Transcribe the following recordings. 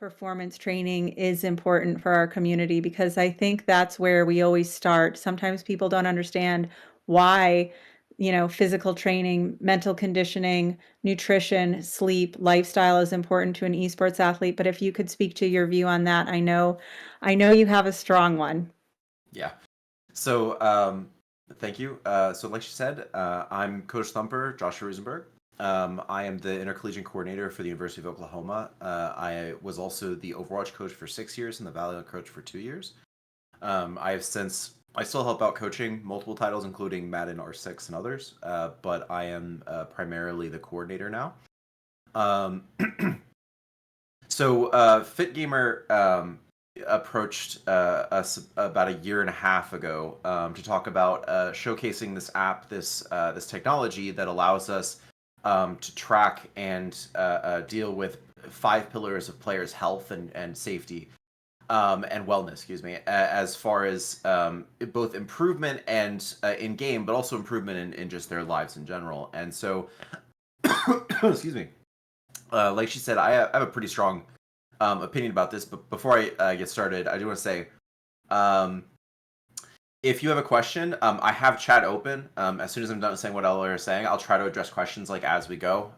performance training is important for our community because I think that's where we always start. Sometimes people don't understand why, physical training, mental conditioning, nutrition, sleep, lifestyle is important to an esports athlete. But if you could speak to your view on that, I know you have a strong one. Yeah. So, thank you. So, like she said, I'm Coach Thumper, Joshua Riesenberg. I am the intercollegiate coordinator for the University of Oklahoma. I was also the Overwatch coach for 6 years and the Valiant coach for 2 years. I still help out coaching multiple titles, including Madden R6 and others, but I am primarily the coordinator now. Um, FitGamer approached us about a year and a half ago to talk about showcasing this app, this technology that allows us to track and deal with 5 pillars of players' health and safety and wellness, excuse me, as far as both improvement and in game, but also improvement in just their lives in general. And so, excuse me, like she said, I have a pretty strong opinion about this. But before I get started, I do want to say, if you have a question, I have chat open. As soon as I'm done saying what Ella is saying, I'll try to address questions like as we go.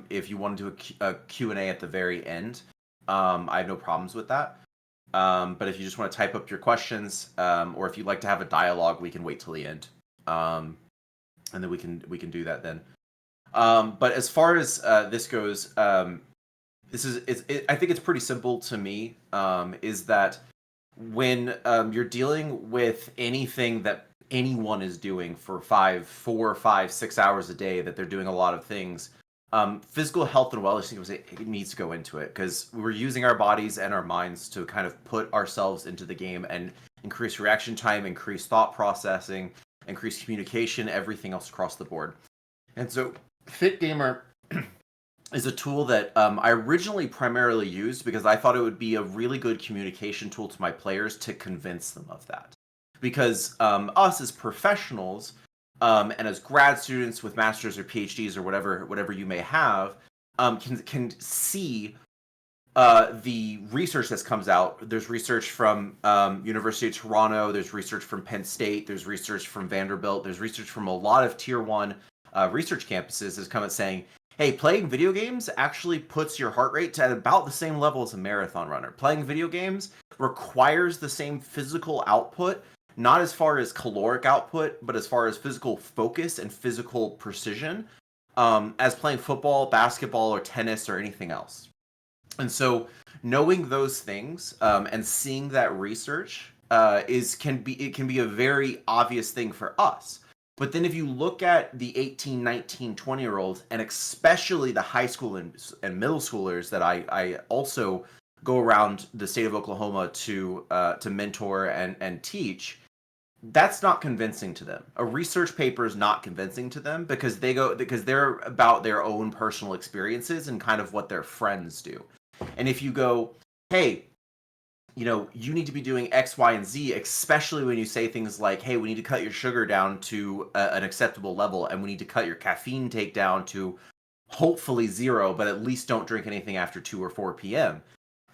If you want to do a Q&A at the very end, I have no problems with that. But if you just want to type up your questions, or if you'd like to have a dialogue, we can wait till the end, and then we can do that then. But as far as this goes, I think it's pretty simple to me. Is that when you're dealing with anything that anyone is doing for 4, 5, 6 hours a day, that they're doing a lot of things, physical health and wellness, it needs to go into it, because we're using our bodies and our minds to kind of put ourselves into the game and increase reaction time, increase thought processing, increase communication, everything else across the board. And so FitGamer is a tool that I originally primarily used because I thought it would be a really good communication tool to my players to convince them of that. Because us as professionals and as grad students with masters or PhDs or whatever you may have, can see the research that comes out. There's research from University of Toronto. There's research from Penn State. There's research from Vanderbilt. There's research from a lot of tier 1 research campuses that's come out saying, hey, playing video games actually puts your heart rate at about the same level as a marathon runner. Playing video games requires the same physical output, not as far as caloric output, but as far as physical focus and physical precision, as playing football, basketball, or tennis, or anything else. And so knowing those things and seeing that research can be a very obvious thing for us. But then if you look at the 18, 19, 20-year-olds, and especially the high school and middle schoolers that I also go around the state of Oklahoma to mentor and teach, that's not convincing to them. A research paper is not convincing to them because they're about their own personal experiences and kind of what their friends do. And if you go, hey, you need to be doing X, Y, and Z, especially when you say things like, hey, we need to cut your sugar down to an acceptable level, and we need to cut your caffeine intake down to hopefully 0, but at least don't drink anything after 2 or 4 p.m.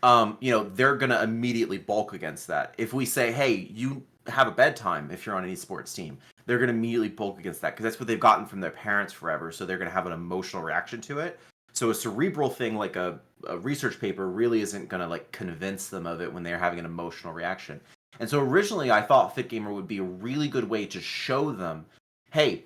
They're going to immediately bulk against that. If we say, hey, you have a bedtime if you're on any sports team, they're going to immediately bulk against that because that's what they've gotten from their parents forever, so they're going to have an emotional reaction to it. So a cerebral thing like a research paper really isn't going to convince them of it when they're having an emotional reaction. And so originally I thought FitGamer would be a really good way to show them, hey,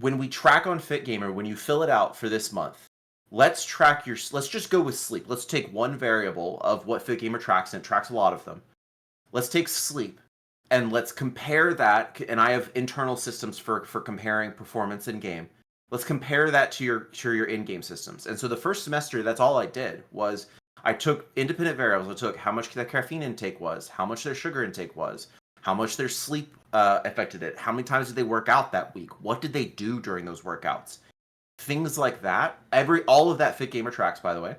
when we track on FitGamer, when you fill it out for this month, let's just go with sleep. Let's take one variable of what FitGamer tracks, and it tracks a lot of them. Let's take sleep and let's compare that. And I have internal systems for comparing performance in game. Let's compare that to your in-game systems. And so the first semester, that's all I did was I took independent variables. I took how much their caffeine intake was, how much their sugar intake was, how much their sleep affected it, how many times did they work out that week, what did they do during those workouts, things like that. All of that FitGamer tracks, by the way.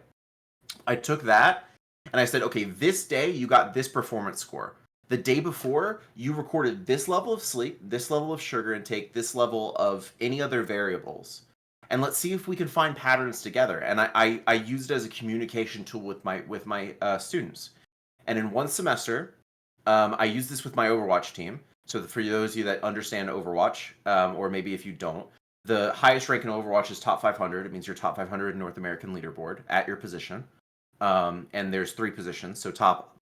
I took that and I said, okay, this day you got this performance score. The day before, you recorded this level of sleep, this level of sugar intake, this level of any other variables. and let's see if we can find patterns together. And I used it as a communication tool with my students. And in one semester, I used this with my Overwatch team. So for those of you that understand Overwatch, or maybe if you don't, the highest rank in Overwatch is top 500. It means you're top 500 in North American leaderboard at your position. And there's 3 positions, so top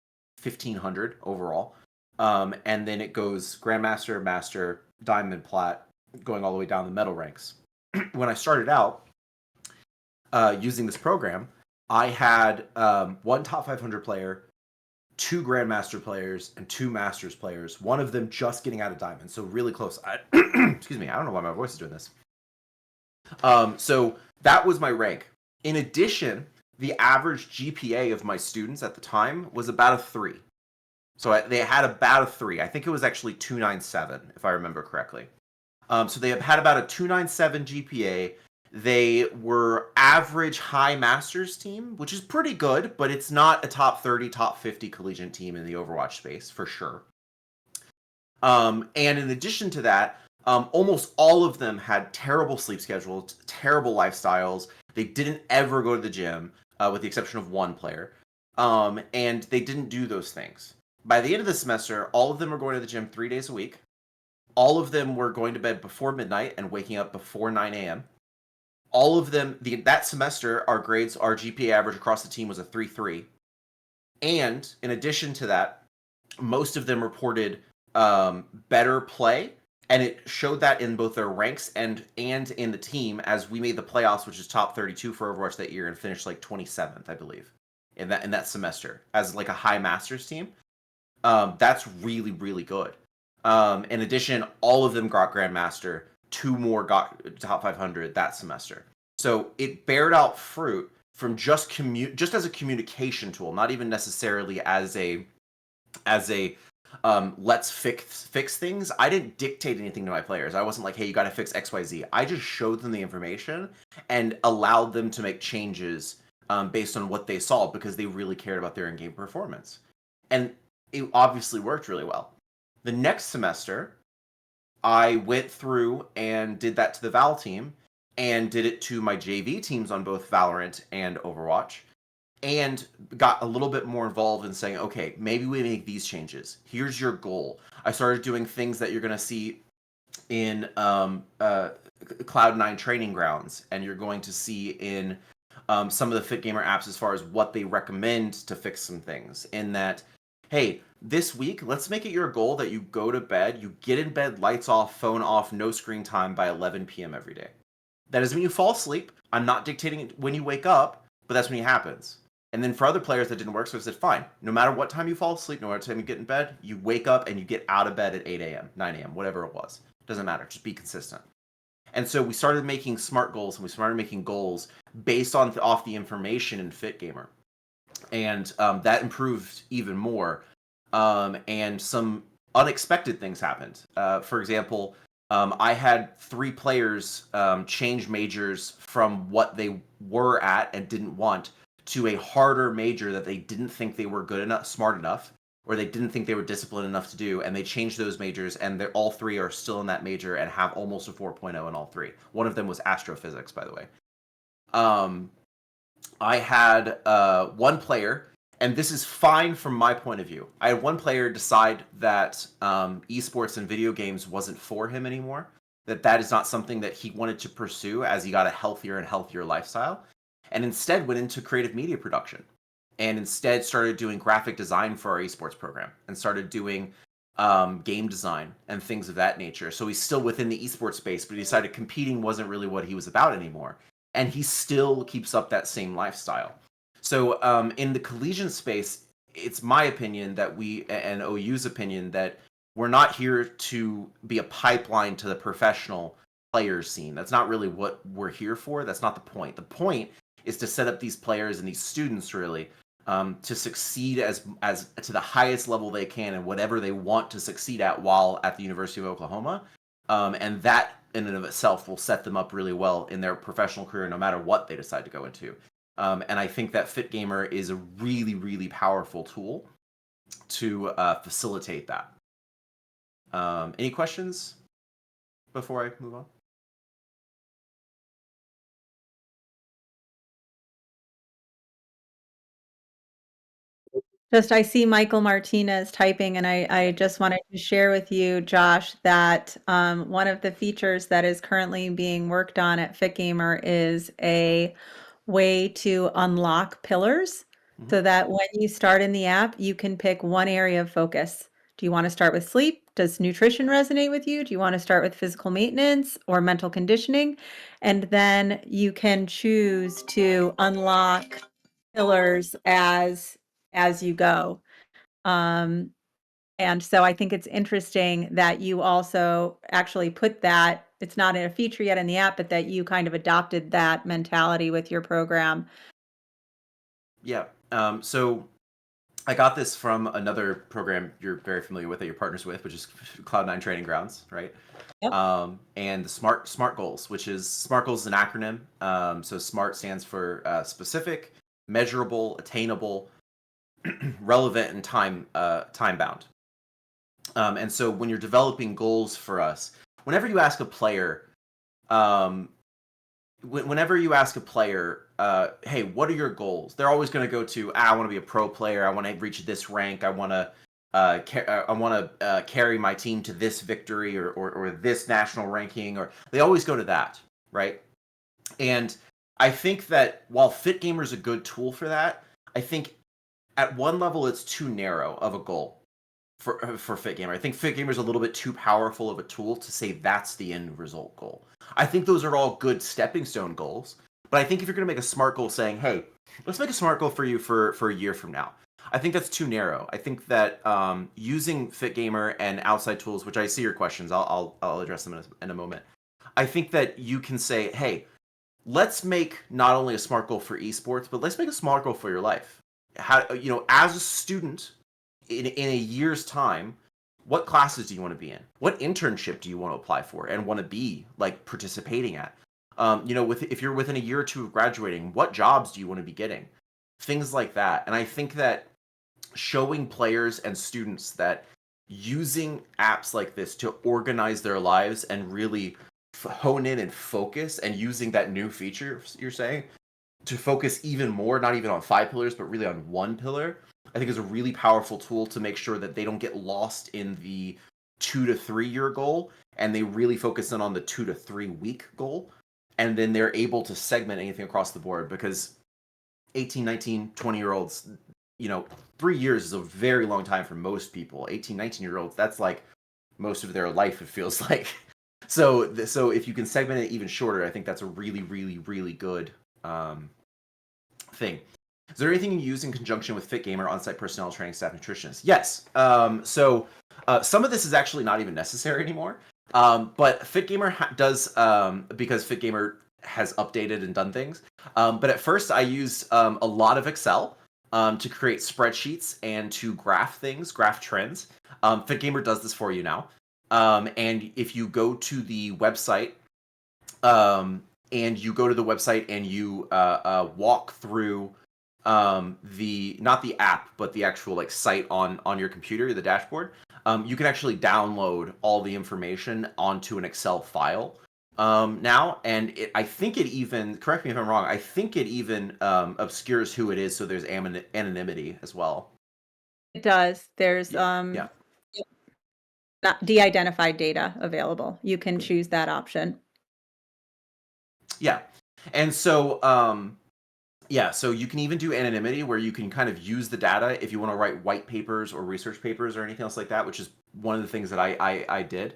1500 overall. And then it goes Grandmaster, Master, Diamond, Plat, going all the way down the medal ranks. When I started out using this program, I had one top 500 player, 2 Grandmaster players, and 2 Masters players. One of them just getting out of Diamond, so really close. Excuse me, I don't know why my voice is doing this. So that was my rank. In addition, the average GPA of my students at the time was about a 3. So they had about a 3. I think it was actually 297, if I remember correctly. So they had about a 297 GPA. They were average high Masters team, which is pretty good, but it's not a top 30, top 50 collegiate team in the Overwatch space, for sure. And in addition to that, almost all of them had terrible sleep schedules, terrible lifestyles. They didn't ever go to the gym, with the exception of one player. And they didn't do those things. By the end of the semester, all of them were going to the gym 3 days a week. All of them were going to bed before midnight and waking up before 9 a.m. All of them, that semester, our GPA average across the team was a 3.3. And in addition to that, most of them reported better play, and it showed that in both their ranks and in the team, as we made the playoffs, which is top 32 for Overwatch that year, and finished like 27th, I believe, in that semester as like a high Masters team. That's really, really good. In addition, all of them got Grandmaster. 2 more got top 500 that semester. So it bared out fruit from just as a communication tool, not even necessarily as a let's fix things. I didn't dictate anything to my players. I wasn't like, hey, you got to fix XYZ. I just showed them the information and allowed them to make changes based on what they saw, because they really cared about their in-game performance. And it obviously worked really well. The next semester, I went through and did that to the Val team, and did it to my JV teams on both Valorant and Overwatch, and got a little bit more involved in saying, okay, maybe we make these changes. Here's your goal. I started doing things that you're going to see in Cloud9 training grounds, and you're going to see in some of the FitGMR apps as far as what they recommend to fix some things. In that, hey, this week, let's make it your goal that you go to bed, you get in bed, lights off, phone off, no screen time by 11 p.m. every day. That is when you fall asleep. I'm not dictating it when you wake up, but that's when it happens. And then for other players that didn't work, so I said, fine, no matter what time you fall asleep, no matter what time you get in bed, you wake up and you get out of bed at 8 a.m., 9 a.m., whatever it was. Doesn't matter, just be consistent. And so we started making smart goals, and we started making goals based off the information in FitGMR. And that improved even more. And some unexpected things happened. For example, I had 3 players change majors from what they were at and didn't want to a harder major that they didn't think they were good enough, smart enough, or they didn't think they were disciplined enough to do, and they changed those majors, and all 3 are still in that major and have almost a 4.0 in all 3. One of them was astrophysics, by the way. I had one player, and this is fine from my point of view. I had one player decide that esports and video games wasn't for him anymore, that is not something that he wanted to pursue as he got a healthier and healthier lifestyle, and instead went into creative media production, and instead started doing graphic design for our esports program, and started doing game design and things of that nature. So he's still within the esports space, but he decided competing wasn't really what he was about anymore. And he still keeps up that same lifestyle. So in the collegiate space, it's my opinion that and OU's opinion, that we're not here to be a pipeline to the professional players scene. That's not really what we're here for. That's not the point. The point is to set up these players and these students really to succeed as to the highest level they can and whatever they want to succeed at while at the University of Oklahoma. And that in and of itself will set them up really well in their professional career, no matter what they decide to go into. And I think that FitGMR is a really, really powerful tool to facilitate that. Any questions before I move on? Just I see Michael Martinez typing, and I just wanted to share with you, Josh, that one of the features that is currently being worked on at FitGamer is a way to unlock pillars Hmm. so that when you start in the app, you can pick one area of focus. Do you want to start with sleep? Does nutrition resonate with you? Do you want to start with physical maintenance or mental conditioning? And then you can choose to unlock pillars as you go. Um, and so I think it's interesting that you also actually put that, it's not in a feature yet in the app, but that you kind of adopted that mentality with your program. Yeah. So I got this from another program you're very familiar with that you're partners with, which is Cloud9 Training Grounds, right? Yep. And the Smart Goals, which is SMART Goals is an acronym. So SMART stands for specific, measurable, attainable, relevant, and time bound. And so when you're developing goals for us, whenever you ask a player, um, whenever you ask a player, hey, what are your goals? They're always going to go to, I want to be a pro player. I want to reach this rank. I want to carry my team to this victory or this national ranking, or they always go to that, right? And I think that while FitGamer is a good tool for that, I think at one level it's too narrow of a goal for FitGamer. I think FitGamer is a little bit too powerful of a tool to say that's the end result goal. I think those are all good stepping stone goals, but I think if you're going to make a SMART goal saying, hey, let's make a SMART goal for you for a year from now, I think that's too narrow. I think that using FitGamer and outside tools, which I see your questions, I'll address them in a moment. I think that you can say, hey, let's make not only a SMART goal for esports, but let's make a SMART goal for your life. How, as a student in a year's time, what classes do you want to be in? What internship do you want to apply for and want to be like participating at? If you're within a year or two of graduating, what jobs do you want to be getting? Things like that. And I think that showing players and students that using apps like this to organize their lives and really hone in and focus, and using that new feature you're saying to focus even more, not even on 5 pillars, but really on one pillar, I think is a really powerful tool to make sure that they don't get lost in the 2 to 3 year goal and they really focus in on the 2 to 3 week goal. And then they're able to segment anything across the board because 18, 19, 20 year olds, 3 years is a very long time for most people. 18, 19 year olds, that's like most of their life, it feels like. So if you can segment it even shorter, I think that's a really, really, really good thing. Is there anything you use in conjunction with FitGamer, on-site personnel, training staff, nutritionists? Yes. Some of this is actually not even necessary anymore. But FitGamer does, because FitGamer has updated and done things. But at first, I used a lot of Excel to create spreadsheets and to graph things, graph trends. FitGamer does this for you now. And if you go to the website, and you walk through the not the app but the actual like site on your computer, the dashboard, you can actually download all the information onto an Excel file now, and I think it even, correct me if I'm wrong, I think it even obscures who it is, so there's anonymity as well. It does. There's Yeah. not de-identified data available. You can choose that option. Yeah. And so so you can even do anonymity where you can kind of use the data if you want to write white papers or research papers or anything else like that, which is one of the things that I did.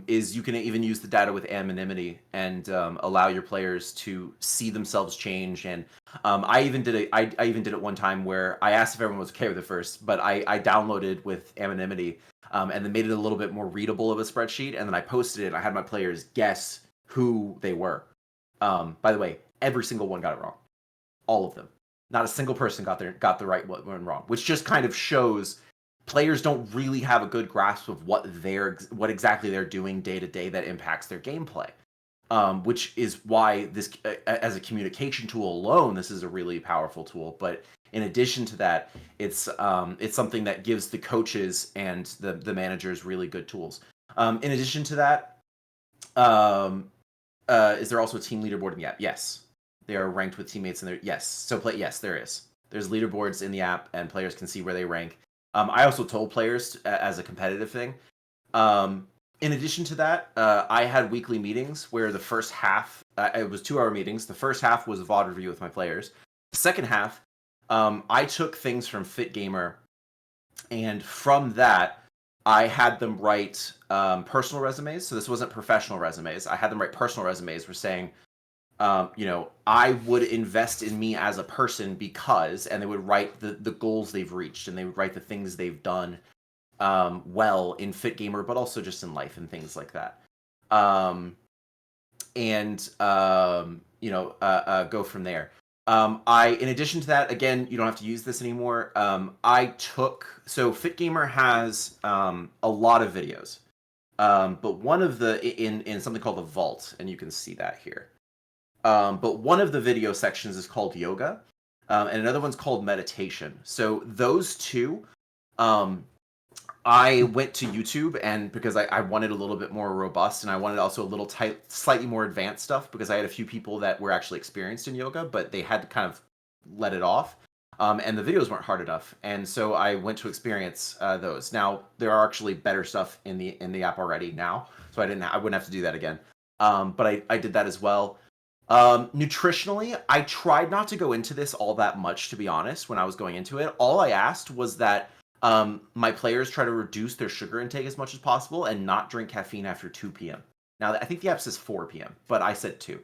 Is you can even use the data with anonymity and allow your players to see themselves change. And I even did it one time where I asked if everyone was okay with it first, but I downloaded with anonymity and then made it a little bit more readable of a spreadsheet, and then I posted it. And I had my players guess who they were. By the way, every single one got it wrong. All of them. Not a single person got the right one wrong, which just kind of shows players don't really have a good grasp of what exactly they're doing day to day that impacts their gameplay. Which is why this, as a communication tool alone, this is a really powerful tool. But in addition to that, it's something that gives the coaches and the managers really good tools. In addition to that, is there also a team leaderboard in the app? Yes, they are ranked with teammates in there. Yes, so yes, there is. There's leaderboards in the app, and players can see where they rank. I also told players as a competitive thing. In addition to that, I had weekly meetings where the first half, it was 2-hour meetings. The first half was a VOD review with my players. The second half, I took things from FitGMR, and from that, I had them write personal resumes. So this wasn't professional resumes. I had them write personal resumes for saying, I would invest in me as a person because, and they would write the goals they've reached, and they would write the things they've done well in FitGMR, but also just in life and things like that. Go from there. In addition to that, again, you don't have to use this anymore. So FitGMR has a lot of videos, but one of in something called the Vault, and you can see that here. But one of the video sections is called yoga, and another one's called meditation. So those two, I went to YouTube, and because I wanted a little bit more robust, and I wanted also a little slightly more advanced stuff, because I had a few people that were actually experienced in yoga, but they had to kind of let it off. And the videos weren't hard enough, and so I went to experience those. Now there are actually better stuff in the app already now, so I wouldn't have to do that again. But I did that as well. Nutritionally, I tried not to go into this all that much, to be honest. When I was going into it, all I asked was that my players try to reduce their sugar intake as much as possible and not drink caffeine after 2 p.m. Now, I think the app says 4 p.m., but I said 2.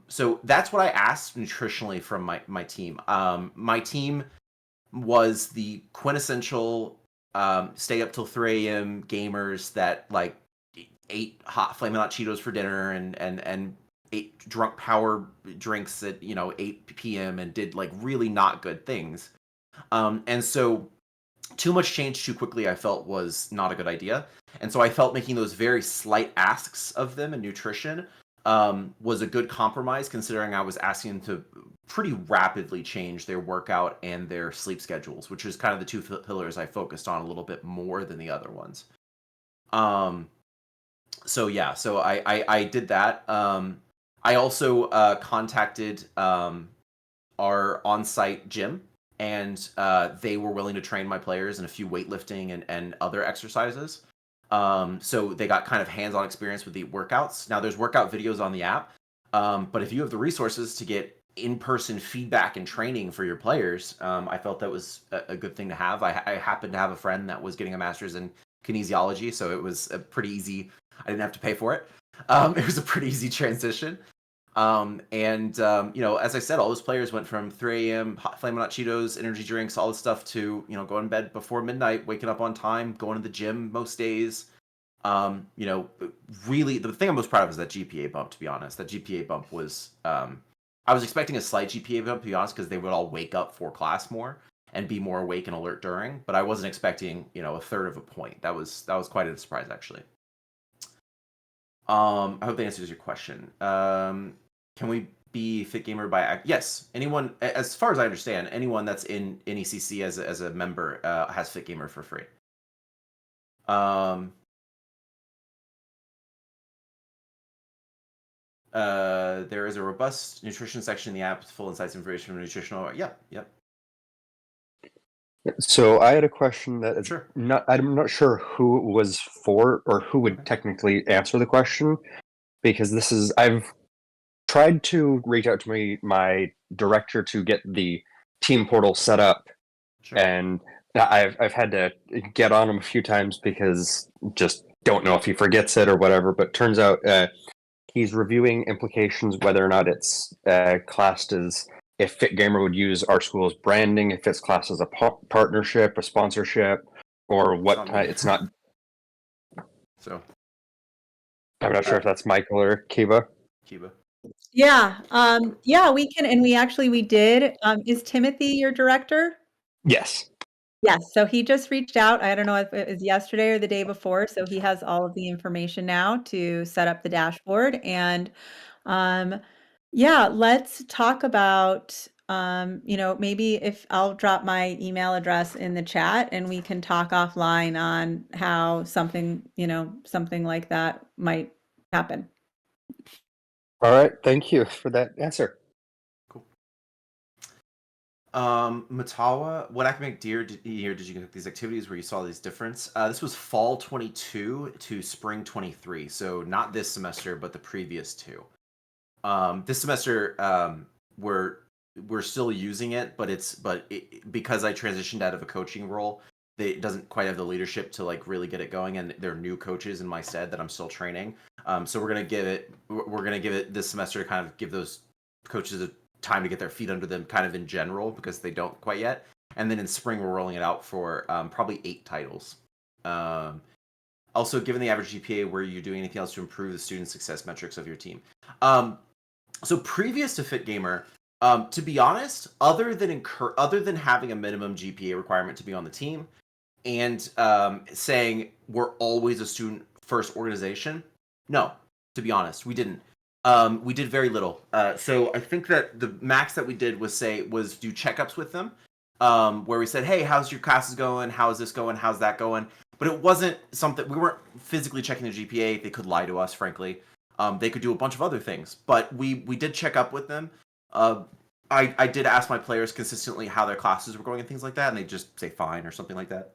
So that's what I asked nutritionally from my team. My team was the quintessential stay up till 3 a.m. gamers that like ate flaming hot Cheetos for dinner and ate drunk power drinks at 8 p.m. and did like really not good things. And so too much change too quickly, I felt, was not a good idea. And so I felt making those very slight asks of them in nutrition was a good compromise, considering I was asking them to pretty rapidly change their workout and their sleep schedules, which is kind of the two pillars I focused on a little bit more than the other ones. So I did that. I also contacted our on-site gym, and they were willing to train my players in a few weightlifting and other exercises. So they got kind of hands-on experience with the workouts. Now there's workout videos on the app, but if you have the resources to get in-person feedback and training for your players, I felt that was a good thing to have. I happened to have a friend that was getting a master's in kinesiology, so it was a pretty easy. I didn't have to pay for it. It was a pretty easy transition. As I said, all those players went from 3 a.m. Flamin' Hot Cheetos, energy drinks, all this stuff to, going to bed before midnight, waking up on time, going to the gym most days. Really, the thing I'm most proud of is that GPA bump, to be honest. That GPA bump was, I was expecting a slight GPA bump, to be honest, because they would all wake up for class more and be more awake and alert during, but I wasn't expecting, a third of a point. That was quite a surprise, actually. I hope that answers your question. Can we be FitGMR by yes? Anyone, as far as I understand, anyone that's in NECC as a member has FitGMR for free. There is a robust nutrition section in the app with full insights information from nutritional. Yep. So I had a question that is Sure. I'm not sure who it was for or who would technically answer the question, because I've tried to reach out to my director to get the team portal set up, Sure. and I've had to get on him a few times because just don't know if he forgets it or whatever. But turns out he's reviewing implications, whether or not it's classed as, if FitGMR would use our school's branding, if it's classed as a partnership, a sponsorship, or what. It's not. So I'm not sure if that's Michael or Kiva. Yeah. We can, and we did. Is Timothy your director? Yes. Yes. So he just reached out. I don't know if it was yesterday or the day before. So he has all of the information now to set up the dashboard. And let's talk about, maybe if I'll drop my email address in the chat and we can talk offline on how something like that might happen. All right. Thank you for that answer. Cool. Matawa, what academic year did you conduct these activities where you saw these difference? This was fall 22 to spring 23, so not this semester, but the previous two. This semester, we're still using it, but because I transitioned out of a coaching role, it doesn't quite have the leadership to like really get it going, and there are new coaches in my stead that I'm still training. So we're gonna give it this semester to kind of give those coaches a time to get their feet under them, kind of in general, because they don't quite yet. And then in spring, we're rolling it out for probably 8 titles. Also, given the average GPA, were you doing anything else to improve the student success metrics of your team? So previous to FitGamer, to be honest, other than having a minimum GPA requirement to be on the team, and saying we're always a student first organization, no, to be honest, we didn't. We did very little. So I think that the max that we did was do checkups with them, where we said, hey, how's your classes going? How's this going? How's that going? But it wasn't something, we weren't physically checking the GPA. They could lie to us, frankly. They could do a bunch of other things, but we did check up with them. I did ask my players consistently how their classes were going and things like that, and they just say fine or something like that.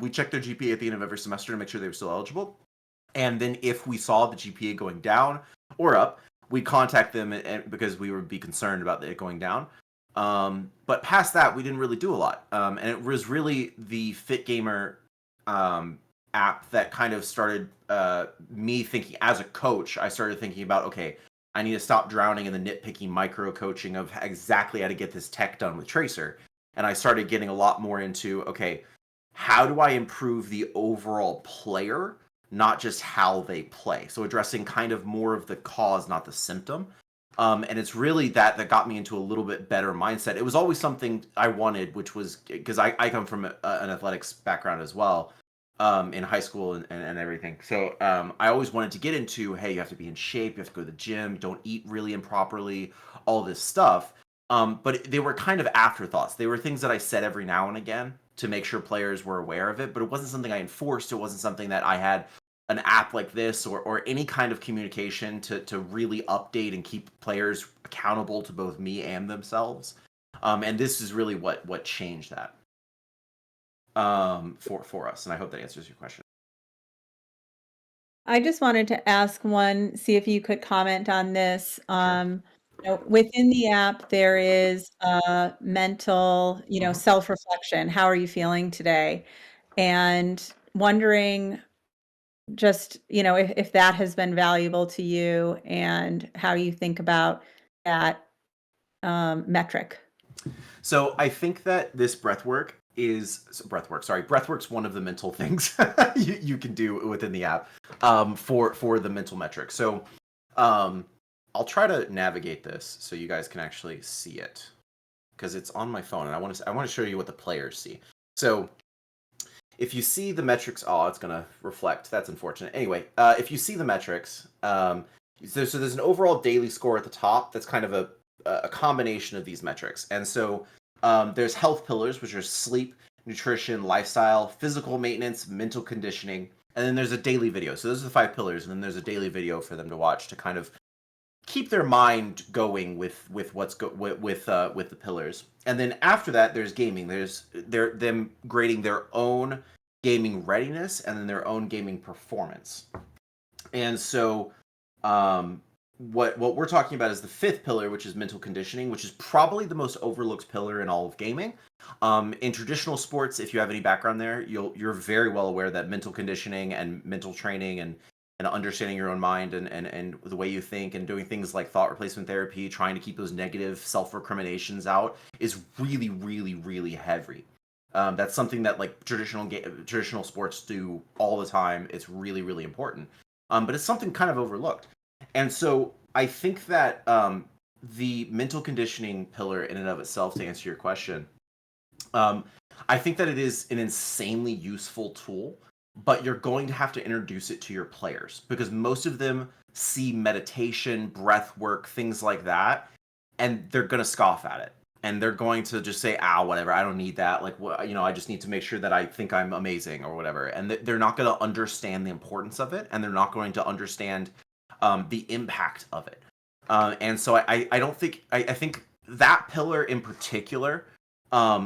We checked their GPA at the end of every semester to make sure they were still eligible. And then if we saw the GPA going down or up, we'd contact them because we would be concerned about it going down. But past that, we didn't really do a lot. And it was really the FitGamer app that kind of started me thinking, as a coach, I started thinking about, okay, I need to stop drowning in the nitpicky micro coaching of exactly how to get this tech done with Tracer. And I started getting a lot more into, okay, how do I improve the overall player, not just how they play? So addressing kind of more of the cause, not the symptom. And it's really that got me into a little bit better mindset. It was always something I wanted, which was because I come from an athletics background as well, in high school and everything. So I always wanted to get into, hey, you have to be in shape, you have to go to the gym, don't eat really improperly, all this stuff. But they were kind of afterthoughts. They were things that I said every now and again to make sure players were aware of it, but it wasn't something I enforced. It wasn't something that I had an app like this or any kind of communication to really update and keep players accountable to both me and themselves. And this is really what changed that for us. And I hope that answers your question. I just wanted to ask one, see if you could comment on this. Sure. Within the app, there is a mental, Mhm. self-reflection. How are you feeling today? And wondering just, if that has been valuable to you and how you think about that metric. So I think that this breathwork's one of the mental things you can do within the app, for the mental metrics. So I'll try to navigate this so you guys can actually see it, because it's on my phone and I want to show you what the players see. So if you see the metrics, oh, it's gonna reflect. That's unfortunate. Anyway, if you see the metrics, so there's an overall daily score at the top. That's kind of a combination of these metrics. And so there's health pillars, which are sleep, nutrition, lifestyle, physical maintenance, mental conditioning, and then there's a daily video. So those are the 5 pillars, and then there's a daily video for them to watch to kind of keep their mind going with the pillars. And then after that, there's gaming. There's them grading their own gaming readiness and then their own gaming performance. And so what we're talking about is the 5th pillar, which is mental conditioning, which is probably the most overlooked pillar in all of gaming. In traditional sports, if you have any background there, you're very well aware that mental conditioning and mental training and understanding your own mind and the way you think and doing things like thought replacement therapy, trying to keep those negative self-recriminations out, is really, really, really heavy. That's something that like traditional sports do all the time. It's really, really important. But it's something kind of overlooked. And so I think that the mental conditioning pillar in and of itself, to answer your question, I think that it is an insanely useful tool, but you're going to have to introduce it to your players because most of them see meditation, breath work, things like that, and they're going to scoff at it. And they're going to just say, whatever, I don't need that. Like, I just need to make sure that I think I'm amazing or whatever. And they're not going to understand the importance of it, and they're not going to understand the impact of it. And so I don't think, I think that pillar in particular,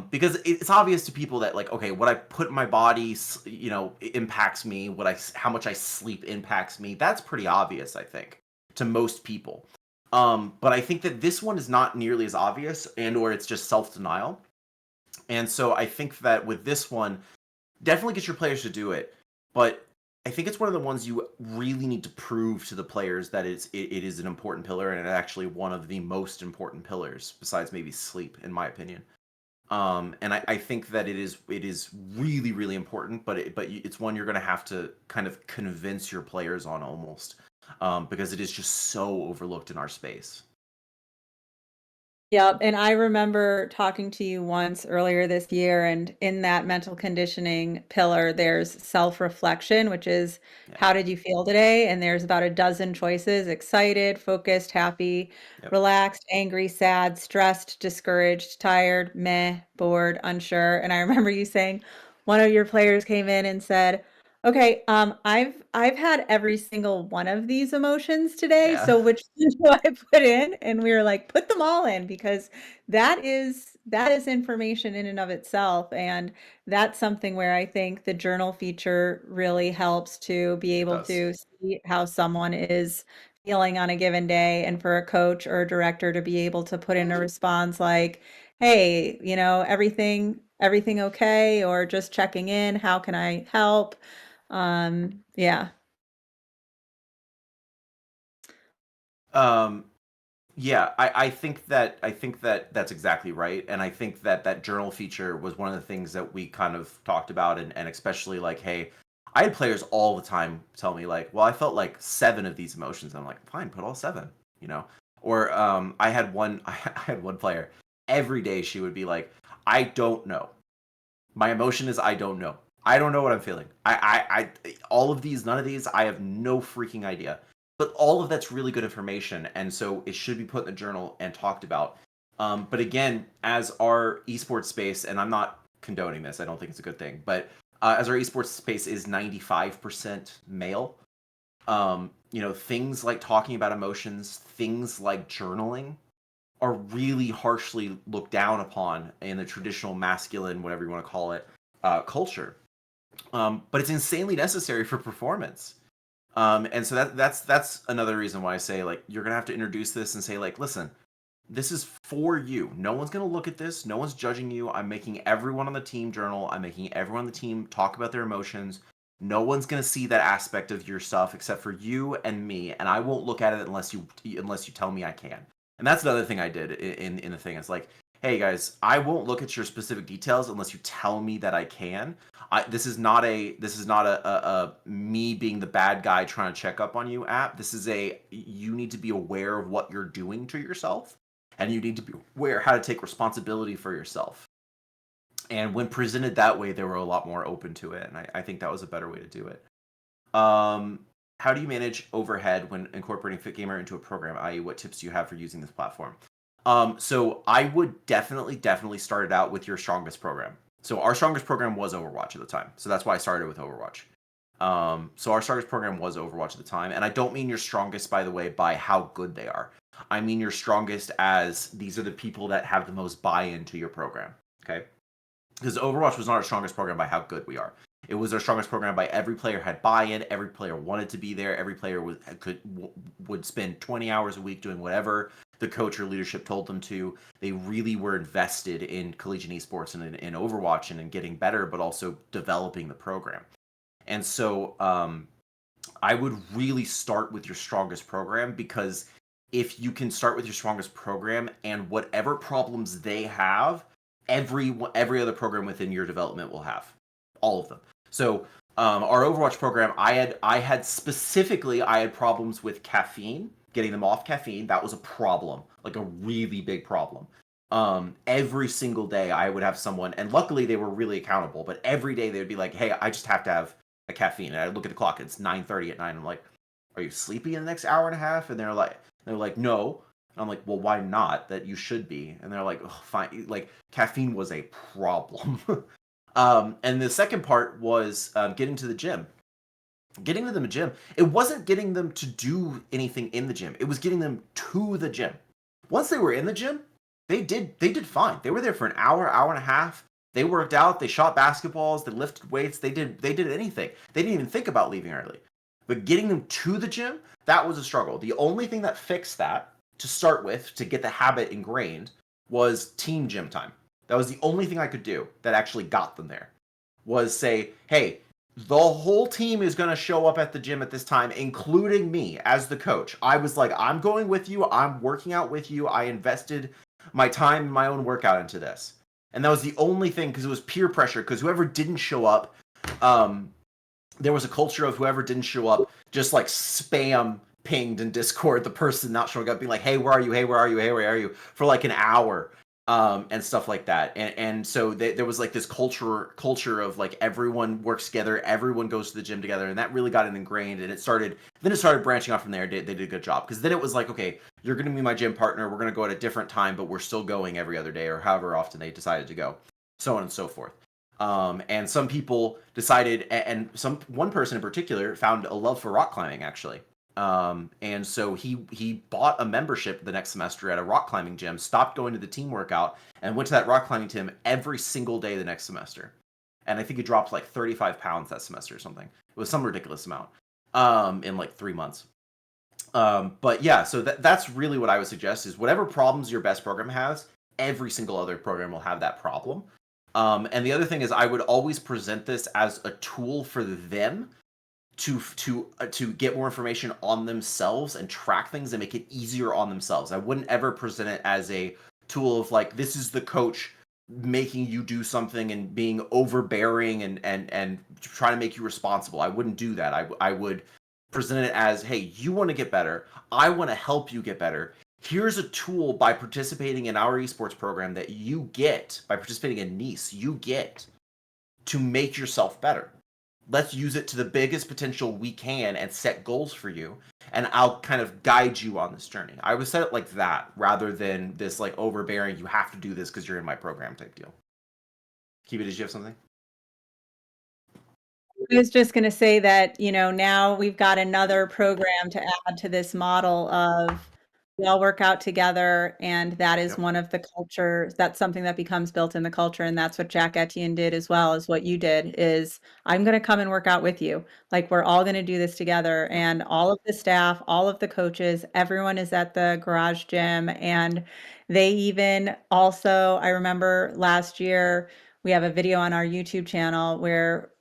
because it's obvious to people that like, okay, what I put in my body, impacts me. How much I sleep impacts me. That's pretty obvious, I think, to most people. But I think that this one is not nearly as obvious, or it's just self denial. And so I think that with this one, definitely get your players to do it, but I think it's one of the ones you really need to prove to the players that it is an important pillar, and it's actually one of the most important pillars besides maybe sleep, in my opinion. And I think that it is really really important, but it's one you're going to have to kind of convince your players on almost, because it is just so overlooked in our space. Yep, and I remember talking to you once earlier this year, and in that mental conditioning pillar, there's self-reflection, which is Yeah. how did you feel today? And there's about a dozen choices: excited, focused, happy, Yep. relaxed, angry, sad, stressed, discouraged, tired, meh, bored, unsure. And I remember you saying one of your players came in and said, "Okay, I've had every single one of these emotions today, Yeah. so which one do I put in?" And we were like, "Put them all in because that is information in and of itself." And that's something where I think the journal feature really helps to be It able does. to see how someone is feeling on a given day, and for a coach or a director to be able to put in a response like, "Hey, everything okay?" Or just checking in, "How can I help?" Yeah. Um, Yeah, I think that that's exactly right, and I think that that journal feature was one of the things that we kind of talked about, and especially like, hey, I had players all the time tell me like, well, I felt like 7 of these emotions. And I'm like, fine, put all 7, you know. Or I had one I had one player every day she would be like, I don't know. My emotion is I don't know. I don't know what I'm feeling. All of these, none of these, I have no freaking idea. But all of that's really good information, and so it should be put in the journal and talked about. But again, as our esports space, and I'm not condoning this, I don't think it's a good thing, but as our esports space is 95% male, things like talking about emotions, things like journaling, are really harshly looked down upon in the traditional masculine, whatever you want to call it, culture. But it's insanely necessary for performance. And so that's another reason why I say like you're gonna have to introduce this and say like, listen, this is for you. No one's gonna look at this. No one's judging you. I'm making everyone on the team journal. I'm making everyone on the team talk about their emotions. No one's gonna see that aspect of your stuff except for you and me, and I won't look at it unless you tell me I can. And that's another thing I did in the thing. It's like, hey guys, I won't look at your specific details unless you tell me that I can. This is not a me being the bad guy trying to check up on you app. This is a you need to be aware of what you're doing to yourself, and you need to be aware how to take responsibility for yourself. And when presented that way, they were a lot more open to it, and I think that was a better way to do it. Um, how do you manage overhead when incorporating FitGamer into a program? I.e., what tips do you have for using this platform? So I would definitely start it out with your strongest program. So our strongest program was Overwatch at the time. So that's why I started with Overwatch. So our strongest program was Overwatch at the time, and I don't mean your strongest, by the way, by how good they are. I mean your strongest as these are the people that have the most buy-in to your program. Okay, because Overwatch was not our strongest program by how good we are. It was our strongest program by every player had buy-in, every player wanted to be there, every player would spend 20 hours a week doing whatever the coach or leadership told them to. They really were invested in collegiate esports and in Overwatch and in getting better, but also developing the program. And so I would really start with your strongest program, because if you can start with your strongest program and whatever problems they have, every other program within your development will have all of them. So our Overwatch program, I had problems with caffeine, getting them off caffeine. That was a problem, like a really big problem. Every single day I would have someone, and luckily they were really accountable, but every day they would be like, hey, I just have to have a caffeine. And I look at the clock, it's 9:30 at night. I'm like, are you sleepy in the next hour and a half? And they're like, no. And I'm like, well, why not? That you should be. And they're like, oh, fine. Like caffeine was a problem. And the second part was getting to the gym. Getting to the gym. It wasn't getting them to do anything in the gym. It was getting them to the gym. Once they were in the gym, they did fine. They were there for an hour, hour and a half. They worked out, they shot basketballs, they lifted weights, they did anything. They didn't even think about leaving early. But getting them to the gym, that was a struggle. The only thing that fixed that to start with, to get the habit ingrained, was team gym time. That was the only thing I could do that actually got them there. Was say, hey, the whole team is going to show up at the gym at this time, including me as the coach. I was like, I'm going with you. I'm working out with you. I invested my time and my own workout into this. And that was the only thing, because it was peer pressure, because whoever didn't show up, there was a culture of whoever didn't show up just like spam pinged in Discord the person not showing up, being like, hey, where are you? Hey, where are you? Hey, where are you? For like an hour. And stuff like that. And so there was like this culture of like everyone works together, everyone goes to the gym together, and that really got it ingrained. And it started branching off from there. They did a good job, because then it was like, okay, you're going to be my gym partner. We're going to go at a different time, but we're still going every other day, or however often they decided to go, so on and so forth. And some people decided, and one person in particular found a love for rock climbing, actually. And so he bought a membership the next semester at a rock climbing gym, stopped going to the team workout, and went to that rock climbing gym every single day the next semester. And I think he dropped like 35 pounds that semester or something. It was some ridiculous amount in like 3 months. But yeah, so that's really what I would suggest, is whatever problems your best program has, every single other program will have that problem. And the other thing is, I would always present this as a tool for them to get more information on themselves and track things and make it easier on themselves. I wouldn't ever present it as a tool of like, this is the coach making you do something and being overbearing and trying to make you responsible. I wouldn't do that. I would present it as, hey, you want to get better. I want to help you get better. Here's a tool, by participating in our esports program, that you get, by participating in NECC, you get to make yourself better. Let's use it to the biggest potential we can and set goals for you. And I'll kind of guide you on this journey. I would set it like that, rather than this like overbearing, you have to do this because you're in my program type deal. Kiba, did you have something? I was just going to say that, now we've got another program to add to this model of we all work out together, and that is Yep. one of the cultures. That's something that becomes built in the culture, and that's what Jack Etienne did, as well as what you did, is I'm going to come and work out with you. Like, we're all going to do this together, and all of the staff, all of the coaches, everyone is at the garage gym. And they even also, I remember last year, we have a video on our YouTube channel where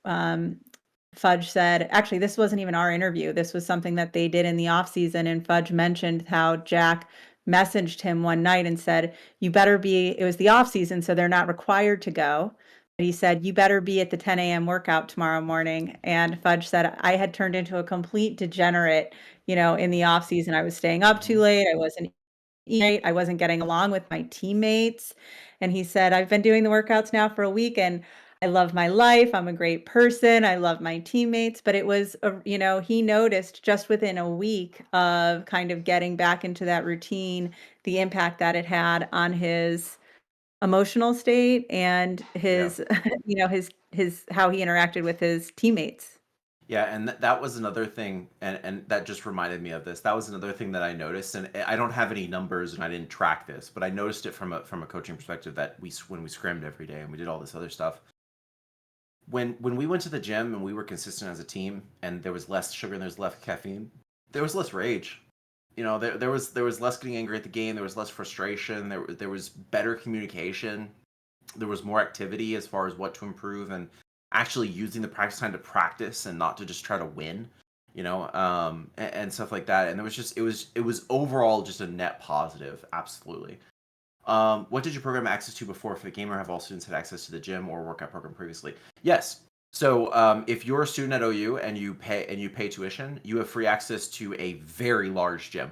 Fudge said, actually, this wasn't even our interview. This was something that they did in the off season. And Fudge mentioned how Jack messaged him one night and said, you better be, it was the off season, so they're not required to go. But he said, you better be at the 10 a.m. workout tomorrow morning. And Fudge said, I had turned into a complete degenerate, in the off season. I was staying up too late. I wasn't eating. I wasn't getting along with my teammates. And he said, I've been doing the workouts now for a week, and I love my life. I'm a great person. I love my teammates. But it was, he noticed just within a week of kind of getting back into that routine, the impact that it had on his emotional state and Yeah. his, his how he interacted with his teammates. Yeah, and that was another thing, and that just reminded me of this. That was another thing that I noticed, and I don't have any numbers, and I didn't track this, but I noticed it from a coaching perspective, that when we scrimmed every day and we did all this other stuff. When we went to the gym and we were consistent as a team, and there was less sugar and there was less caffeine, there was less rage. There was less getting angry at the game. There was less frustration. There was better communication. There was more activity as far as what to improve, and actually using the practice time to practice and not to just try to win, and stuff like that. And it was overall just a net positive. Absolutely. What did your program have access to before FitGMR? Have all students had access to the gym or workout program previously? Yes. So if you're a student at OU and you pay tuition, you have free access to a very large gym.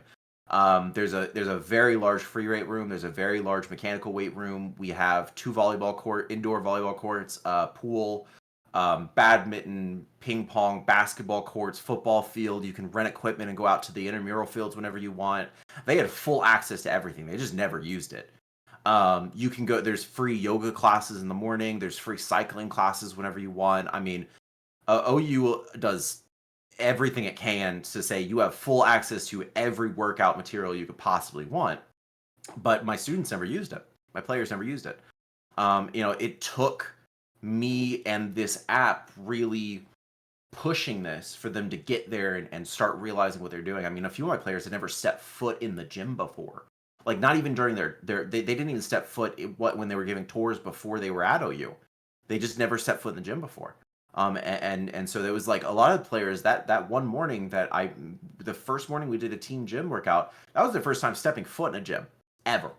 There's a very large free weight room. There's a very large mechanical weight room. We have 2 indoor volleyball courts, pool, badminton, ping pong, basketball courts, football field. You can rent equipment and go out to the intramural fields whenever you want. They had full access to everything. They just never used it. You can go, there's free yoga classes in the morning. There's free cycling classes whenever you want. I mean, OU does everything it can to say you have full access to every workout material you could possibly want. But my students never used it. My players never used it. It took me and this app really pushing this for them to get there and start realizing what they're doing. I mean, a few of my players had never stepped foot in the gym before. Like, not even during they didn't even step foot when they were giving tours before they were at OU. They just never stepped foot in the gym before. And so there was like a lot of players that one morning the first morning we did a team gym workout, that was the first time stepping foot in a gym ever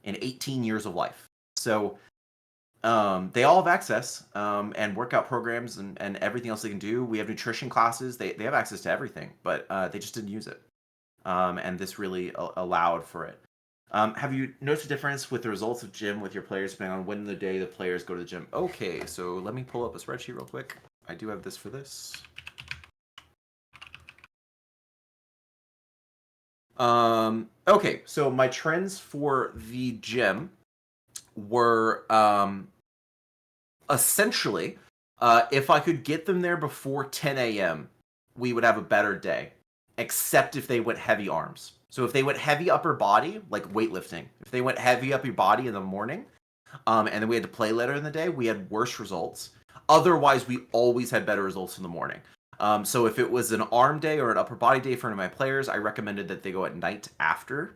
in 18 years of life. So they all have access and workout programs and everything else they can do. We have nutrition classes. They have access to everything, but they just didn't use it. And this really allowed for it. Have you noticed a difference with the results of gym with your players depending on when in the day the players go to the gym? Okay, so let me pull up a spreadsheet real quick. I do have this for this. Okay, so my trends for the gym were essentially, if I could get them there before 10 a.m., we would have a better day, except if they went heavy arms. So if they went heavy upper body, like weightlifting, if they went heavy upper body in the morning, and then we had to play later in the day, we had worse results. Otherwise, we always had better results in the morning. So if it was an arm day or an upper body day for one of my players, I recommended that they go at night after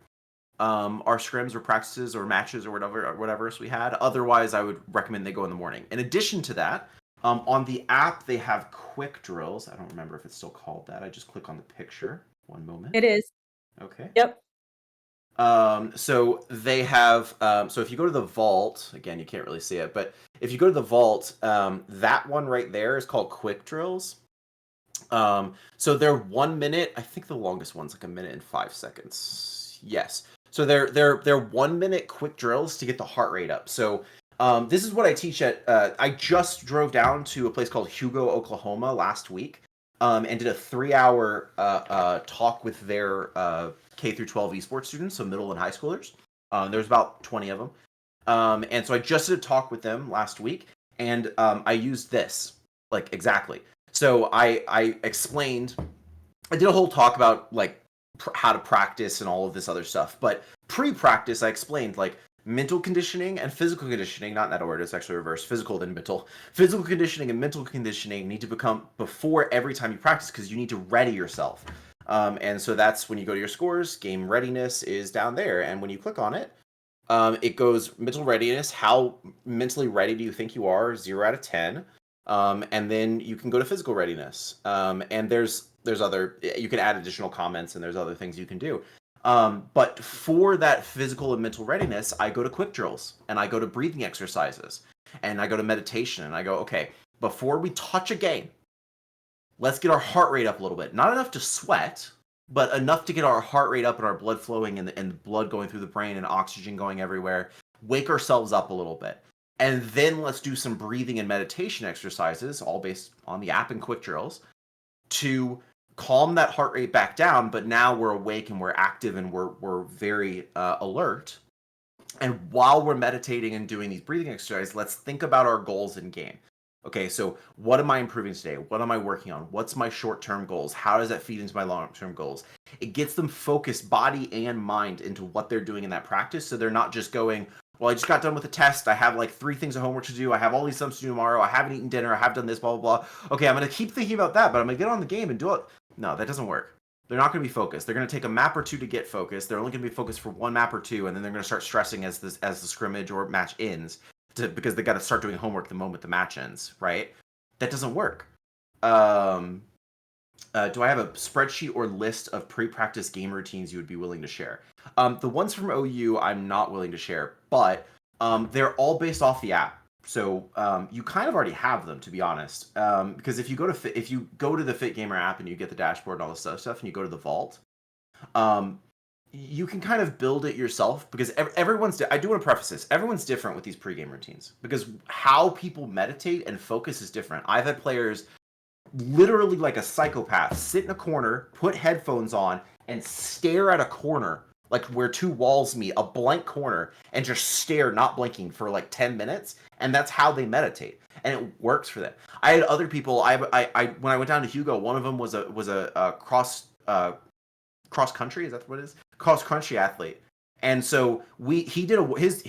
our scrims or practices or matches or whatever else we had. Otherwise, I would recommend they go in the morning. In addition to that, on the app, they have quick drills. I don't remember if it's still called that. I just click on the picture. One moment. It is. Okay. Yep. So they have, so if you go to the vault, again, you can't really see it, but if you go to the vault, that one right there is called quick drills. So they're 1 minute. I think the longest one's like 1 minute and 5 seconds. Yes. So they're 1 minute quick drills to get the heart rate up. So this is what I teach at. I just drove down to a place called Hugo, Oklahoma last week, and did a 3-hour talk with their K through 12 esports students, so middle and high schoolers. There's about 20 of them, and so I just did a talk with them last week, and I used this like exactly. So I explained. I did a whole talk about like how to practice and all of this other stuff. But pre-practice, I explained like mental conditioning and physical conditioning, not in that order, it's actually reversed, physical then mental. Physical conditioning and mental conditioning need to become before every time you practice because you need to ready yourself. And so that's when you go to your scores, game readiness is down there. And when you click on it, it goes mental readiness. How mentally ready do you think you are? 0 out of 10. And then you can go to physical readiness. And there's other, you can add additional comments and there's other things you can do. But for that physical and mental readiness, I go to quick drills and I go to breathing exercises and I go to meditation and I go, okay, before we touch a game, let's get our heart rate up a little bit. Not enough to sweat, but enough to get our heart rate up and our blood flowing and blood going through the brain and oxygen going everywhere. Wake ourselves up a little bit. And then let's do some breathing and meditation exercises, all based on the app and quick drills, to calm that heart rate back down. But now we're awake and we're active and we're very alert. And while we're meditating and doing these breathing exercises, let's think about our goals in game. Okay, so what am I improving today? What am I working on? What's my short-term goals? How does that feed into my long-term goals? It gets them focused, body and mind, into what they're doing in that practice, so they're not just going, well, I just got done with a test. I have like 3 things of homework to do. I have all these sums to do tomorrow. I haven't eaten dinner. I have done this, blah, blah, blah. Okay, I'm going to keep thinking about that, but I'm going to get on the game and do it. No, that doesn't work. They're not going to be focused. They're going to take a map or two to get focused. They're only going to be focused for 1 map or 2, and then they're going to start stressing as the scrimmage or match ends because they got to start doing homework the moment the match ends, right? That doesn't work. Do I have a spreadsheet or list of pre-practice game routines you would be willing to share? The ones from OU, I'm not willing to share, but they're all based off the app. So you kind of already have them, to be honest. Because if you go to the FitGMR app and you get the dashboard and all this stuff, and you go to the vault, you can kind of build it yourself because everyone's. I do want to preface this. Everyone's different with these pregame routines because how people meditate and focus is different. I've had players literally like a psychopath sit in a corner, put headphones on, and stare at a corner like where 2 walls meet, a blank corner, and just stare, not blinking, for like 10 minutes, and that's how they meditate, and it works for them. I had other people. I when I went down to Hugo, one of them was a cross country. Is that what it is? Cross country athlete. And so he did his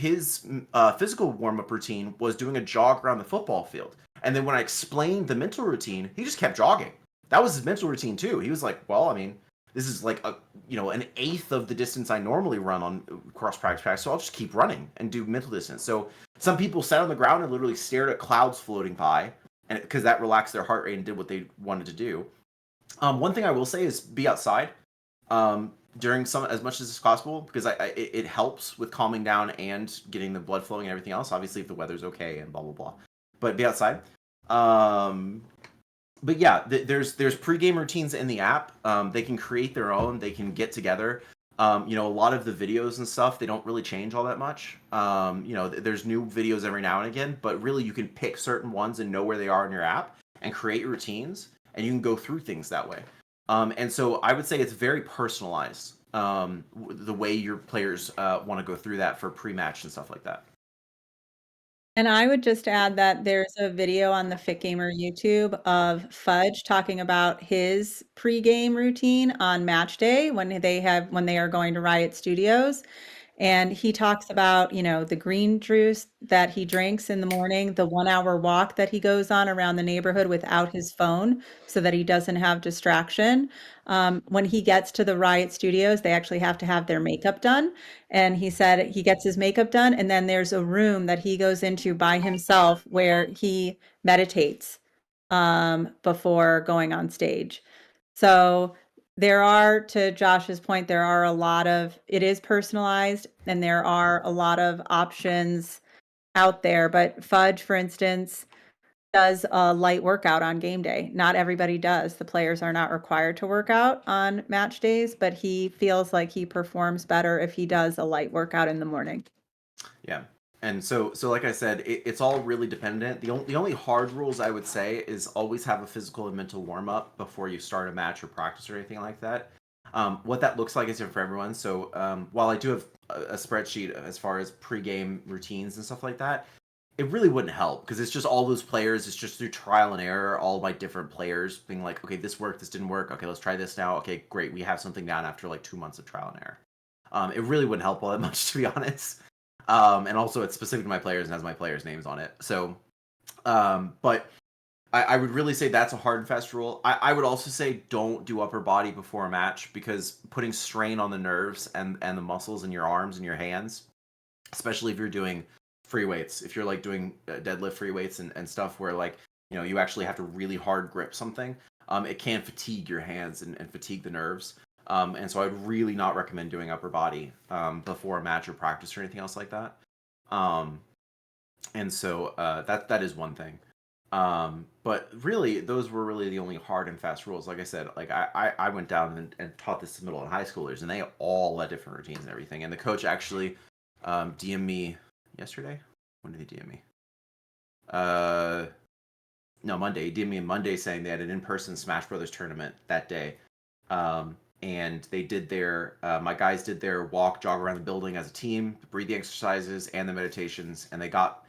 physical warm up routine was doing a jog around the football field. And then when I explained the mental routine, he just kept jogging. That was his mental routine too. He was like, "Well, I mean, this is like an eighth of the distance I normally run on cross practice, so I'll just keep running and do mental distance." So some people sat on the ground and literally stared at clouds floating by, and because that relaxed their heart rate and did what they wanted to do. One thing I will say is be outside during some as much as possible because it helps with calming down and getting the blood flowing and everything else. Obviously, if the weather's okay and blah blah blah, but be outside. But yeah, there's pregame routines in the app. They can create their own. They can get together. A lot of the videos and stuff they don't really change all that much. There's new videos every now and again, but really you can pick certain ones and know where they are in your app and create routines, and you can go through things that way. And so I would say it's very personalized the way your players want to go through that for pre-match and stuff like that. And I would just add that there's a video on the FitGamer YouTube of Fudge talking about his pregame routine on match day when they are going to Riot Studios. And he talks about, the green juice that he drinks in the morning, the 1 hour walk that he goes on around the neighborhood without his phone so that he doesn't have distraction. When he gets to the Riot Studios, they actually have to have their makeup done. And he said he gets his makeup done, and then there's a room that he goes into by himself where he meditates before going on stage. So to Josh's point, it is personalized and there are a lot of options out there. But Fudge, for instance, does a light workout on game day. Not everybody does. The players are not required to work out on match days, but he feels like he performs better if he does a light workout in the morning. Yeah. And so like I said, it's all really dependent. The only hard rules I would say is always have a physical and mental warm up before you start a match or practice or anything like that. What that looks like is different for everyone. So while I do have a spreadsheet as far as pregame routines and stuff like that, it really wouldn't help because it's just all those players. It's just through trial and error, all my different players being like, okay, this worked, this didn't work. Okay, let's try this now. Okay, great, we have something down after like 2 months of trial and error. It really wouldn't help all that much, to be honest. And also, it's specific to my players and has my players' names on it. So, but I would really say that's a hard and fast rule. I would also say don't do upper body before a match because putting strain on the nerves and the muscles in your arms and your hands, especially if you're doing free weights, if you're like doing deadlift free weights and stuff where like, you actually have to really hard grip something, it can fatigue your hands and fatigue the nerves. And so I'd really not recommend doing upper body before a match or practice or anything else like that. And so that is one thing. But really, those were really the only hard and fast rules. Like I said, like I went down and taught this to middle and high schoolers, and they all had different routines and everything. And the coach actually DM'd me yesterday. When did he DM me? No, Monday. He DM'd me on Monday saying they had an in-person Smash Brothers tournament that day. And they did my guys did their walk, jog around the building as a team, breathing exercises, and the meditations, and they got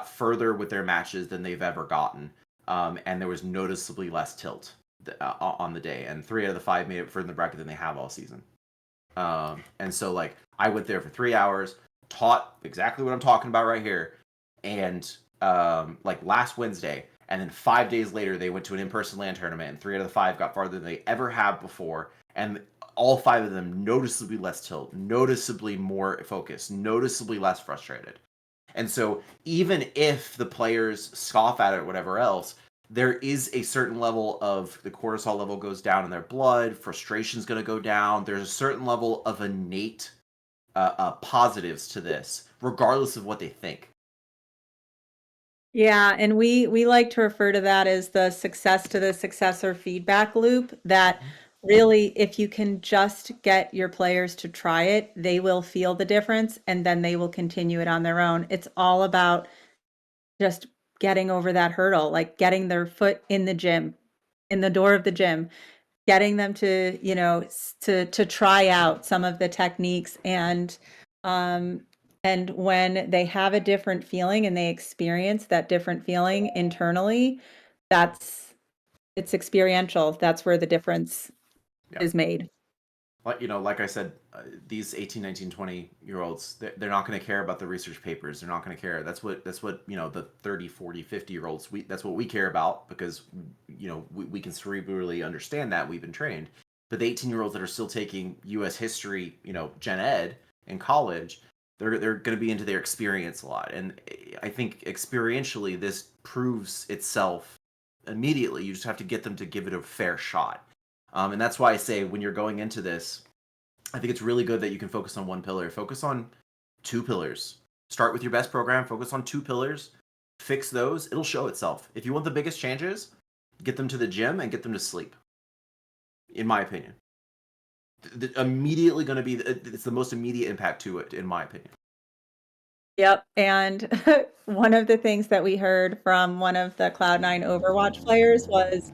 further with their matches than they've ever gotten, and there was noticeably less tilt on the day, and 3 out of the 5 made it further in the bracket than they have all season. And so like I went there for 3 hours, taught exactly what I'm talking about right here, and like last Wednesday. And then 5 days later, they went to an in-person LAN tournament, and 3 out of the 5 got farther than they ever have before. And all 5 of them noticeably less tilt, noticeably more focused, noticeably less frustrated. And so even if the players scoff at it or whatever else, there is a certain level of the cortisol level goes down in their blood, frustration's going to go down. There's a certain level of innate positives to this, regardless of what they think. Yeah, and we like to refer to that as the success to the successor feedback loop, that really if you can just get your players to try it, they will feel the difference and then they will continue it on their own. It's all about just getting over that hurdle, like getting their foot in the gym, in the door of the gym, getting them to, to try out some of the techniques and when they have a different feeling and they experience that different feeling internally, it's experiential. That's where the difference Yeah. is made. Like I said, these 18, 19, 20-year-olds, they're not going to care about the research papers. They're not going to care. That's what the 30, 40, 50-year-olds, that's what we care about, because we can cerebrally understand that. We've been trained. But the 18-year-olds that are still taking US history, gen ed in college, they're going to be into their experience a lot. And I think experientially this proves itself immediately. You just have to get them to give it a fair shot. And that's why I say, when you're going into this, I think it's really good that you can focus on one pillar. Focus on two pillars. Start with your best program. Focus on two pillars. Fix those. It'll show itself. If you want the biggest changes, get them to the gym and get them to sleep. In my opinion, immediately going to be it's the most immediate impact to it, in my opinion. Yep, and one of the things that we heard from one of the Cloud9 Overwatch players was,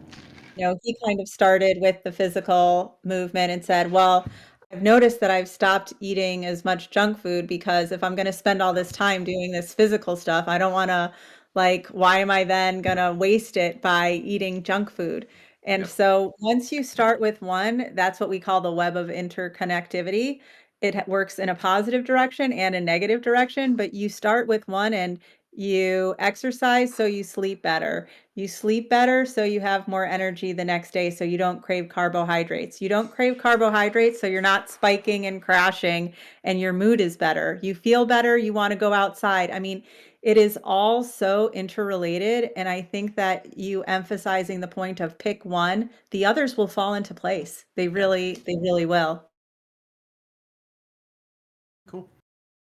he kind of started with the physical movement and said, "Well, I've noticed that I've stopped eating as much junk food, because if I'm going to spend all this time doing this physical stuff, I don't want to, like, why am I then going to waste it by eating junk food?" And Yep. so once you start with one, that's what we call the web of interconnectivity. It works in a positive direction and a negative direction, but you start with one, and you exercise so you sleep better. You sleep better, so you have more energy the next day, so you don't crave carbohydrates. You don't crave carbohydrates, so you're not spiking and crashing, and your mood is better. You feel better, you want to go outside. I mean, it is all so interrelated, and I think that you emphasizing the point of pick one, the others will fall into place. Yeah. They really will. Cool.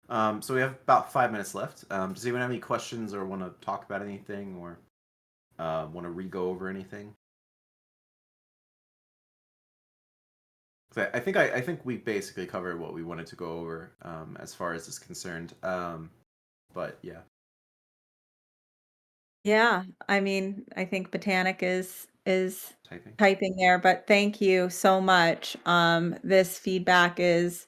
So we have about 5 minutes left. Does anyone have any questions, or want to talk about anything, or want to re-go over anything? So I think we basically covered what we wanted to go over, as far as is concerned. But yeah. Yeah, I mean, I think Botanic is Typing. typing there, but thank you so much. This feedback is,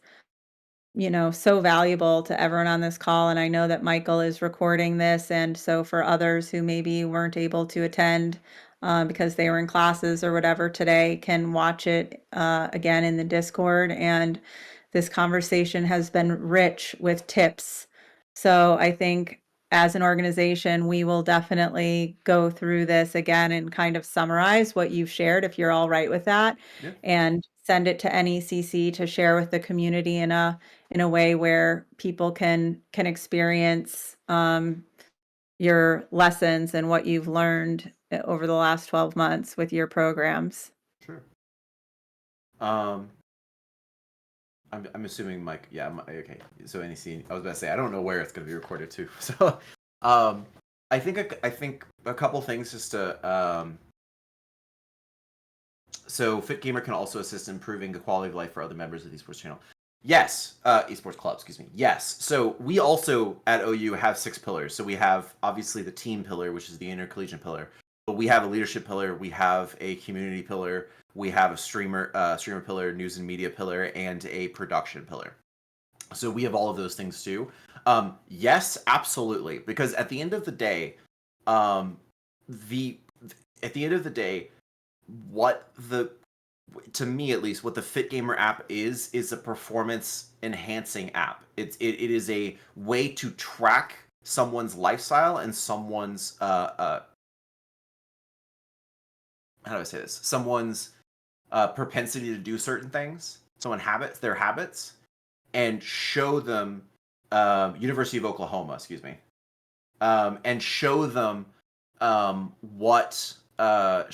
so valuable to everyone on this call, and I know that Michael is recording this, and so for others who maybe weren't able to attend, because they were in classes or whatever today, can watch it again in the Discord. And this conversation has been rich with tips. So I think as an organization, we will definitely go through this again and kind of summarize what you've shared, if you're all right with that, Yeah. and send it to NECC to share with the community in a way where people can experience your lessons and what you've learned over the last 12 months with your programs. Sure. Um, I'm assuming Mike. Yeah. Okay. So NEC. I was about to say, I don't know where it's going to be recorded to. So, um, I think a couple things just to So FitGamer can also assist in improving the quality of life for other members of the esports channel. Yes, esports club, excuse me. Yes. So we also at OU have 6 pillars. So we have obviously the team pillar, which is the intercollegiate pillar, but we have a leadership pillar, we have a community pillar, we have a streamer pillar, news and media pillar, and a production pillar. So we have all of those things too. Yes, absolutely. Because at the end of the day, the at the end of the day, what the to me at least, what the FitGamer app is a performance enhancing app. It is a way to track someone's lifestyle and someone's how do I say this? Someone's propensity to do certain things, their habits, and show them University of Oklahoma, excuse me, and show them what they're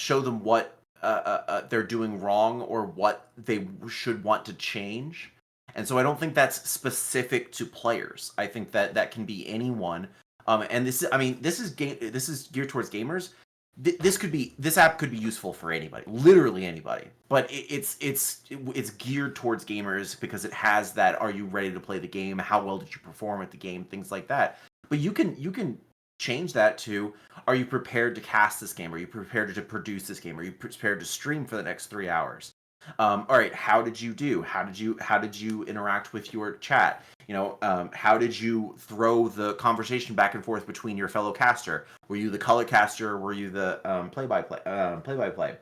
doing wrong, or what they should want to change. And so I don't think that's specific to players. I think that can be anyone. And this is geared towards gamers. This app could be useful for anybody, literally anybody. But it's geared towards gamers because it has that, are you ready to play the game? How well did you perform at the game? Things like that. But you can change that to, are you prepared to cast this game? Are you prepared to produce this game? Are you prepared to stream for the next 3 hours? All right, how did you do? How did you interact with your chat? How did you throw the conversation back and forth between your fellow caster? Were you the color caster? Or were you the play by play?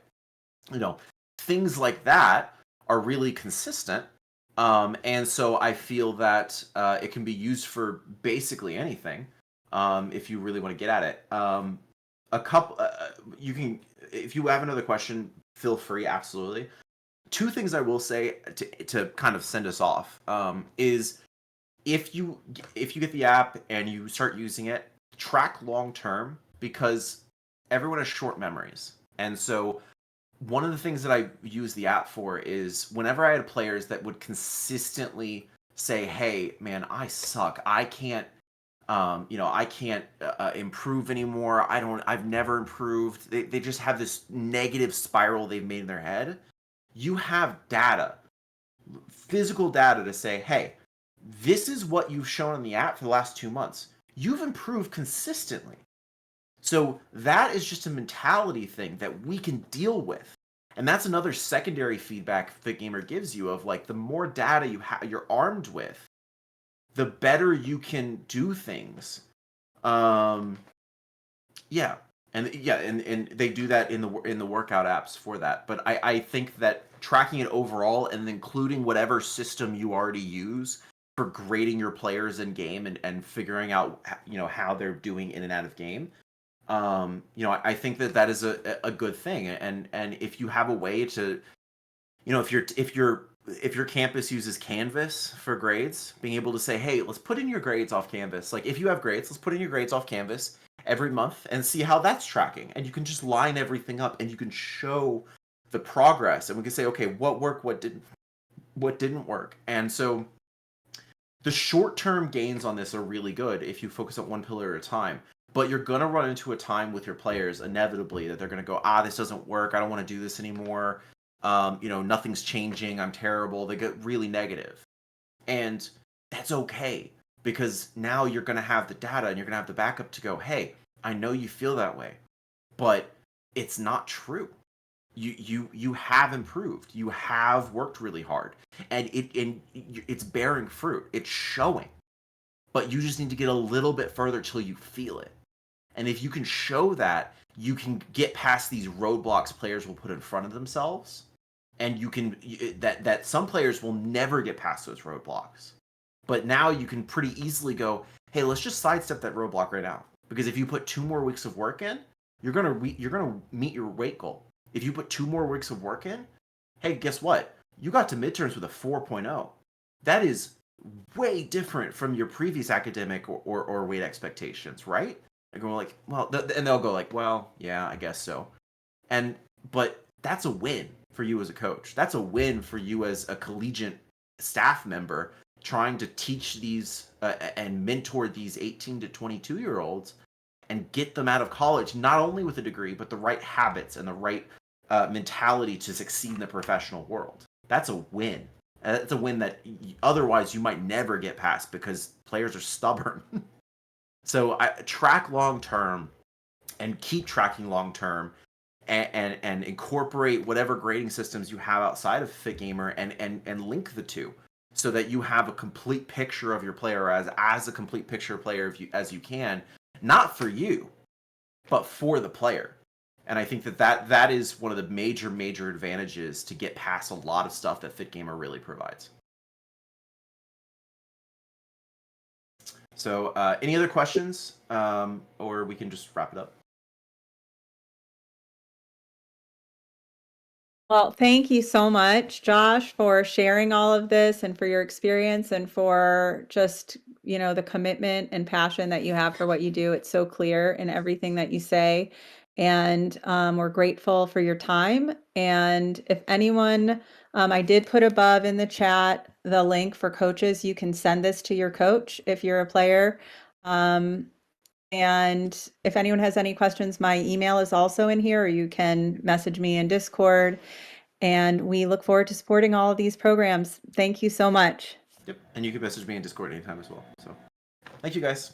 Things like that are really consistent. And so I feel that it can be used for basically anything if you really want to get at it. A couple, you can, if you have another question, feel free, absolutely. Two things I will say to kind of send us off is if you get the app and you start using it, track long term, because everyone has short memories. And so one of the things that I use the app for is whenever I had players that would consistently say, "Hey, man, I suck. I can't, I can't improve anymore. I've never improved." They just have this negative spiral they've made in their head. You have data, physical data to say, "Hey, this is what you've shown in the app for the last 2 months. You've improved consistently." So that is just a mentality thing that we can deal with. And that's another secondary feedback FitGamer gives you of like the more data you're armed with, the better you can do things. Yeah. And they do that in the workout apps for that. But I think that tracking it overall and including whatever system you already use for grading your players in game and figuring out how they're doing in and out of game, I think that is a good thing. And if you have a way to, if your campus uses Canvas for grades, being able to say, "Hey, let's put in your grades off Canvas." Like if you have grades, let's put in your grades off Canvas every month and see how that's tracking. And you can just line everything up and you can show the progress. And we can say, okay, what worked, what didn't work. And so the short-term gains on this are really good if you focus on one pillar at a time. But you're going to run into a time with your players inevitably that they're going to go, this doesn't work. I don't want to do this anymore. Nothing's changing. I'm terrible. They get really negative. And that's okay, because now you're going to have the data and you're going to have the backup to go, "Hey, I know you feel that way, but it's not true. You have improved. You have worked really hard, and it's bearing fruit. It's showing. But you just need to get a little bit further till you feel it. And if you can show that, you can get past these roadblocks players will put in front of themselves, and you can that some players will never get past those roadblocks. But now you can pretty easily go, "Hey, let's just sidestep that roadblock right now." Because if you put 2 more weeks of work in, you're gonna meet your weight goal. If you put 2 more weeks of work in, hey, guess what? You got to midterms with a 4.0. That is way different from your previous academic or weight expectations, right? They're going like, well, and they'll go like, "Well, yeah, I guess so." But that's a win for you as a coach. That's a win for you as a collegiate staff member trying to teach these and mentor these 18 to 22-year-olds and get them out of college, not only with a degree, but the right habits and the right mentality to succeed in the professional world. That's a win. That's a win that otherwise you might never get past because players are stubborn. So I track long term and keep tracking long term, and incorporate whatever grading systems you have outside of FitGamer and link the two so that you have a complete picture of your player as a complete picture of player as you can, not for you, but for the player. And I think that is one of the major advantages to get past a lot of stuff that FitGamer really provides. So any other questions, or we can just wrap it up? Well, thank you so much, Josh, for sharing all of this and for your experience and for just, the commitment and passion that you have for what you do. It's so clear in everything that you say. And we're grateful for your time. And if anyone, I did put above in the chat the link for coaches. You can send this to your coach if you're a player. And if anyone has any questions, my email is also in here, or you can message me in Discord. And we look forward to supporting all of these programs. Thank you so much. Yep. And you can message me in Discord anytime as well. So thank you, guys.